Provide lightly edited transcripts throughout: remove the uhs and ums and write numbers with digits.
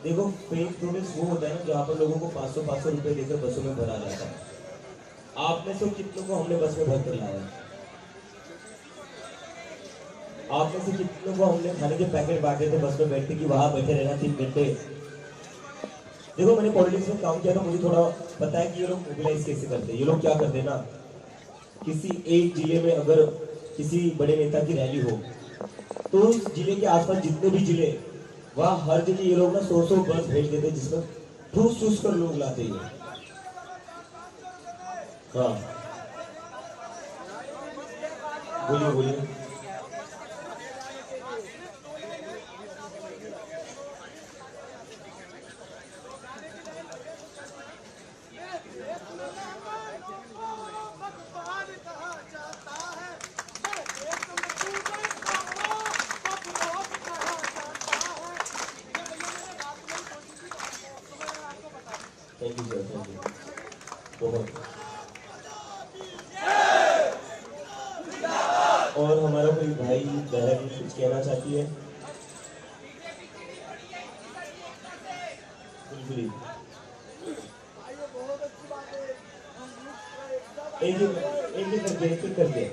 देखो fake protest वो होता है ना जहाँ पर लोगों को 500 रुपए देकर बसों में भरा जाता है। आप में से कितनों को हमने बस में भर कर लाया है? आप में से कितनों को हमने खाने के पैकेट बांटे थे बस में बैठ के कि वहां बैठे रहना 3 घंटे? देखो मैंने पॉलिटिक्स में काम किया तो मुझे थोड़ा पता है कि ये लोग मोबिलाइज कैसे करते हैं। ये लोग क्या करते हैं ना, किसी एक जिले में अगर किसी बड़े नेता की रैली हो तो उस जिले के आसपास जितने भी जिले, वहां हर जगह ये लोग ना 100 बस भेज देते हैं जिसमें ठूस ठूस कर लोग लाते हैं। हाँ बोलिए बोलिए। Thank you sir, thank you बहुत। और हमारा कोई भाई बहन कुछ कहना चाहती है? बिल्कुल एक करके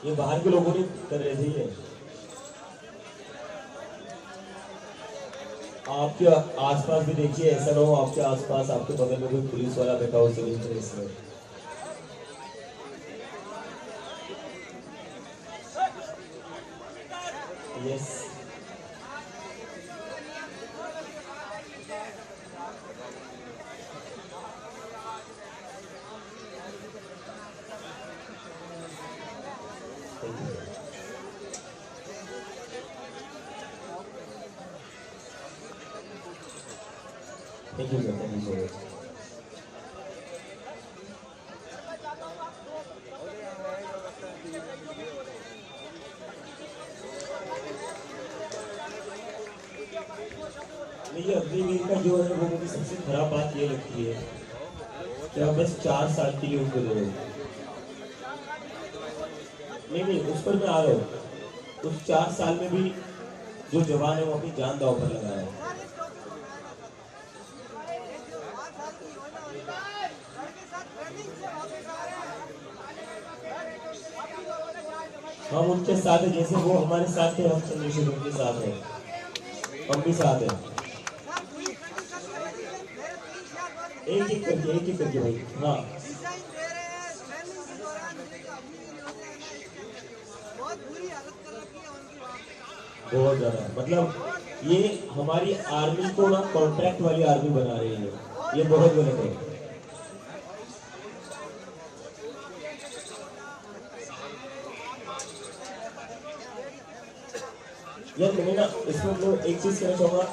ये बाहर के लोगों ने कर रहे थे। ये आपके आसपास भी देखिए, ऐसा ना हो आपके आसपास आपके बगल में कोई पुलिस वाला बैठा हो सिविल ड्रेस में। Yes thank you sir, thank you so much. ये अग्निवीर का जो है वो मुझे सबसे खराब बात ये लगती है कि आप बस 4 साल के लिए उनको दे रहे हो। नहीं उस पर मैं आ रहा हूँ। उस 4 साल में भी जो जवान है वो अपनी जान दांव पर लगा रहा है। हम उनके साथ हैं जैसे वो हमारे साथ थे, हम चंद्रशेखर के साथ हैं, हम भी साथ हैं। एक एक करके भाई। हाँ बहुत ज्यादा, मतलब ये हमारी आर्मी को ना कॉन्ट्रैक्ट वाली आर्मी बना रही है, ये बहुत गलत है। यार मैंने ना इसमें मैं एक चीज कहना चाहूंगा।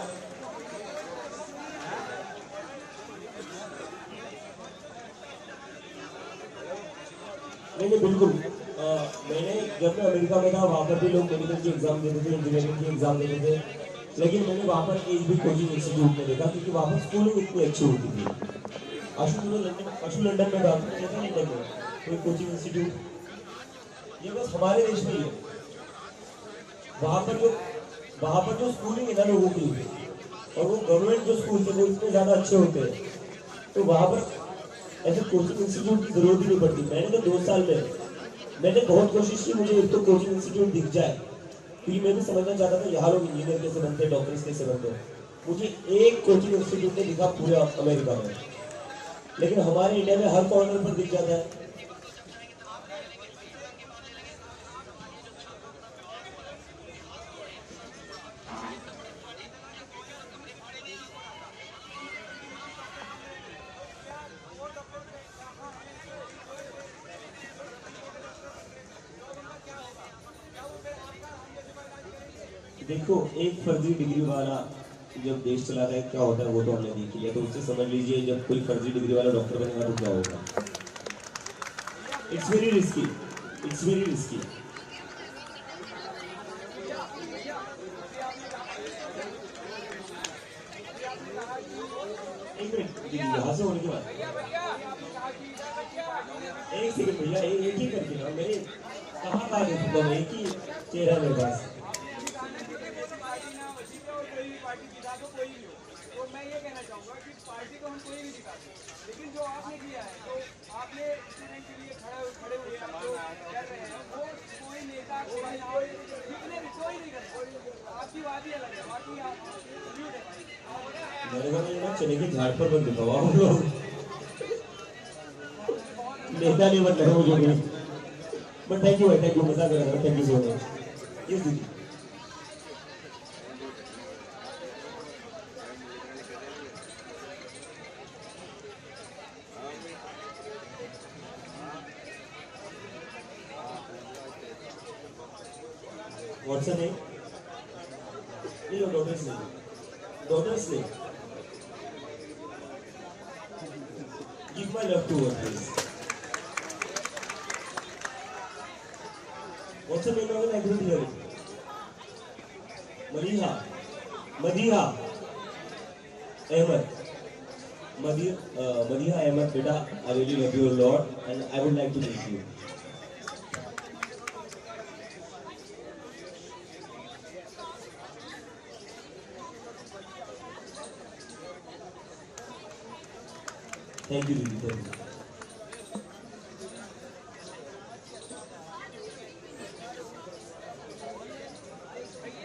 नहीं बिल्कुल। मैंने जब मैं अमेरिका में था वहाँ पर भी लोग मेडिकल की एग्जाम देते थे, इंजीनियरिंग की एग्जाम देते थे, लेकिन मैंने वहाँ पर एक भी कोचिंग इंस्टीट्यूट में देखा क्योंकि वहाँ पर स्कूलिंग इतनी अच्छी होती थी। अशु लंदन में बात करते थे, लंदन में कोई कोचिंग इंस्टीट्यूट, ये बस हमारे देश में ही है। वहाँ पर जो स्कूलिंग है ना लोगों की, और वो गवर्नमेंट जो स्कूल थे वो इतने ज़्यादा अच्छे होते हैं, तो वहाँ पर ऐसे कोचिंग इंस्टीट्यूट की जरूरत ही नहीं पड़ती। मैंने तो 2 साल में मैंने बहुत कोशिश की मुझे एक तो कोचिंग इंस्टीट्यूट दिख जाए, क्योंकि मैं भी समझना चाहता था यहाँ लोग इंजीनियर कैसे बनते हैं, डॉक्टर्स कैसे बनते हैं। मुझे एक कोचिंग इंस्टीट्यूट ने दिखा पूरे अमेरिका में, लेकिन हमारे इंडिया में हर कॉर्नर पर दिख जाता है। देखो एक फर्जी डिग्री वाला जब देश चलाता है क्या होता है वो तो हमने देख लिया, तो उससे समझ लीजिए जब कोई फर्जी डिग्री वाला डॉक्टर बनेगा तो क्या होगा। It's very risky, it's very risky. एक मिनट यहाँ से होने के बाद एक सेकंड भैया, एक ही करके ना, मेरे कहाँ बात है, एक ही चेहरा मेरे पास। तो मैं ये कहना चाहूँगा कि पार्टी को हम कोई भी दिखा दें, लेकिन जो आपने किया है, तो आपने स्टूडेंट के लिए खड़े हुए आप जो कर रहे हैं, वो कोई नेता कोई और दिखने भी कोई नहीं करता। आपकी बात ही अलग है, बाकी आप सल्यूट है भाई। मैंने कहा ये ना चने के झाड़ पर बंद दिखाओ आप लोग, नेता नहीं बन रहे मुझे भी। बट थैंक यू, मजा कर रहा हूँ, thank you so much. Yes दीदी। What's her name? नहीं, your daughter's name. Daughter's name. Give my love to her, please. What's her name again? I couldn't hear it. Madiha. Madiha. Ahmed. Madiha Ahmed, beta, I really love you a lot, and I would like to meet you. Thank you, Didi. Thank you.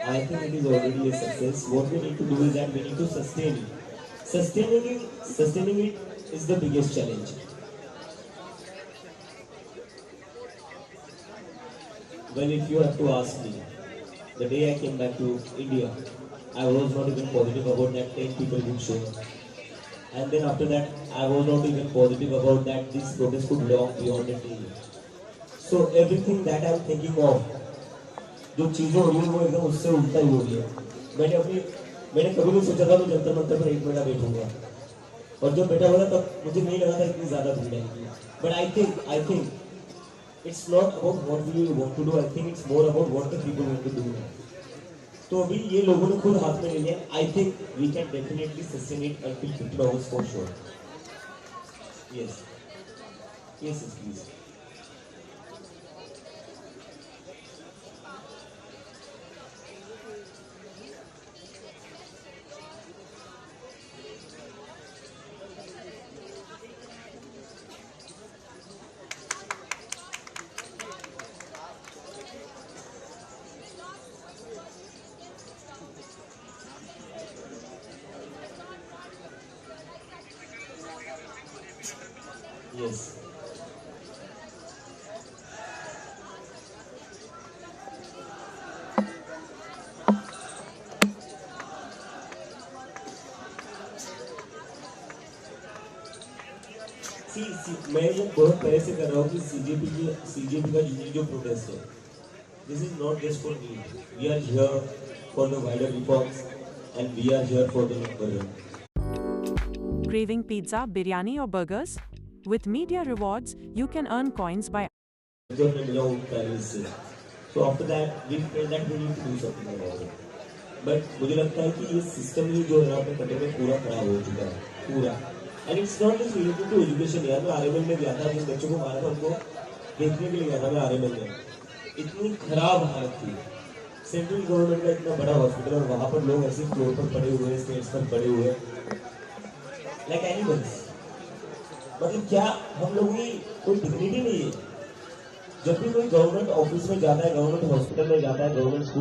I think it is already a success. What we need to do is that we need to sustain it. Sustaining it is the biggest challenge. Well, if you have to ask me, the day I came back to India, I was not even positive about that 10 people would show up. And then after that, I was not even positive about that this protest could long beyond the day. So everything that I am thinking of, जो चीजें हो रही है वो एकदम उससे उल्टा ही हो रही है। मैंने कभी नहीं सोचा था मैं जंतर मंतर पर 1 महीना बैठूंगा, और जब बैठा हुआ तब मुझे नहीं लगा था इतनी ज्यादा भीड़ आएगी। But I think it's not about what we want to do, I think it's more about what the people want to do. तो अभी ये लोगों ने खुद हाथ में ले लिया। I think we can definitely sustain it until 50 hours for sure. Yes yes please. Yes. मैं ये बहुत पहले से कर रहा हूँ कि सीजेपी का जो प्रोटेस्ट है, this is not just for me, we are here for the wider reforms and we are here for the number. Craving pizza, biryani or burgers? With Media Rewards, you can earn coins by So after that, we felt that we need to do something about it. But मुझे लगता है कि ये system ही जो है अपने country में पूरा खराब हो चुका है, पूरा। And it's not just related to education। यार मैं आरएमएल में गया था, जिन बच्चों को मारा था उनको देखने के लिए गया था मैं आरएमएल में। इतनी खराब हालत थी। सेंट्रल गवर्नमेंट का इतना बड़ा हॉस्पिटल और वहाँ पर लोग ऐसे फ्लोर पर पड़े हुए, स्टेज पर पड़े हुए, लाइक एनिमल्स। मतलब क्या हम लोगों की कोई डिग्निटी नहीं है? जब भी कोई गवर्नमेंट ऑफिस में जाता है, गवर्नमेंट हॉस्पिटल में जाता है, गवर्नमेंट